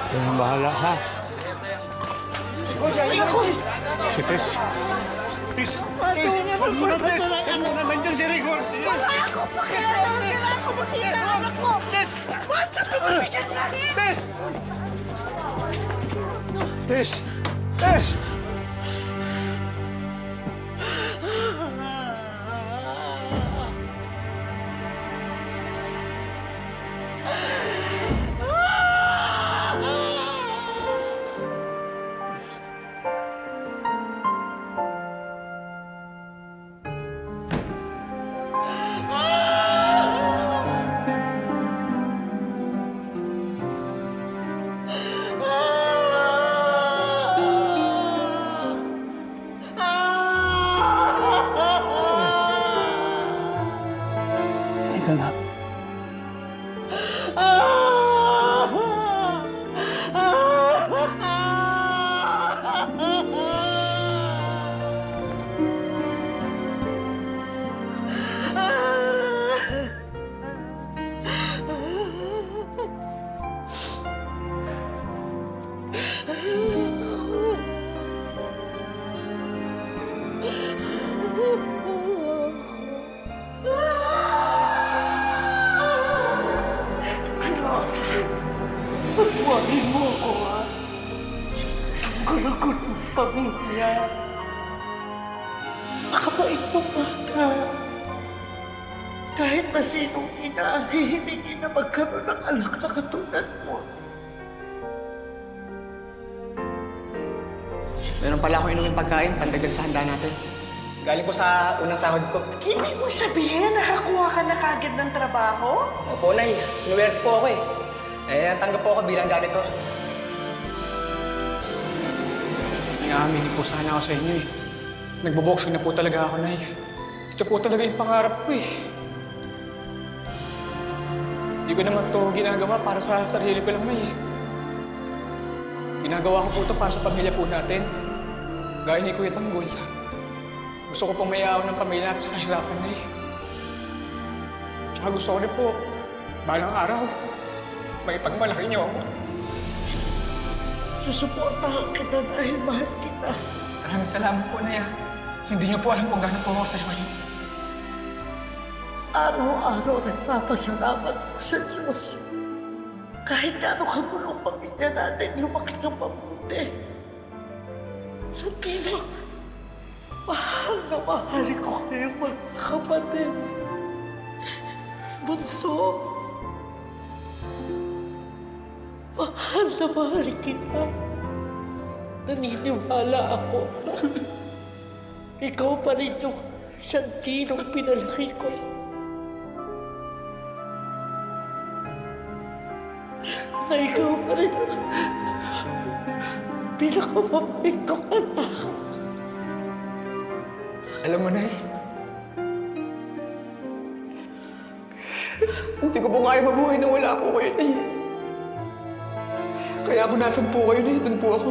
Ikaw ang bahala, ha? Si Tess. Tess! Nandiyan si Rigor! Wala ako pakialam! Kailangan ko makita ang anak ko! Tess! Ba't tumulong siya sa akin? Tess! Tess! Tess! Teka nga. Pagbuwagin mo ako, ha? Ang gulo-gulo ng pamilya. Makabait mo bata. Kahit na sinong ina, hihilingi na magkaroon ng anak na katulad mo. Meron pala akong inuming pagkain, pandagdag sa handa natin. Galing po sa unang sahod ko. Hindi mo sabihin nakakuha ka na kagad ng trabaho? Opo, Nay. Sinuwerte po ako eh. Natanggap po ako bilang janitor. Nag-aaminin po sana ako sa inyo eh. Nagboboxing na po talaga ako, Nay. Ito po talaga yung pangarap ko eh. Hindi ko naman ito ginagawa para sa sarili ko lang, Nay. Ginagawa ko po ito para sa pamilya po natin. Gaya ni Kuya Tanggol. Gusto ko pong mayayaw ng pamilya natin sa kahirapan, Nay. Tsaka gusto ko rin po, balang araw, may pagmalaki niyo ako. Susuportahan kita dahil mahal kita. Maraming salamat po, Nay. Hindi niyo po alam kung gaano po ako sa'yo ngayon. Araw-araw nagpapasalamat ako sa Diyos. Kahit gaano kagulong pamilya natin, lumaki kang mabuti. Santino, mahal na mahal ko kayong magkakapatid. Bunso, mahal na mahal kita. Naniniwala ako. Ikaw pa rin yung Santinong pinalaki ko. Na ikaw pa rin ang pinakamabait kong anak. Alam mo, Nay, hindi ko po kaya mabuhay na wala po kayo, Nay. Kaya kung nasan po kayo, Nay, doon po ako.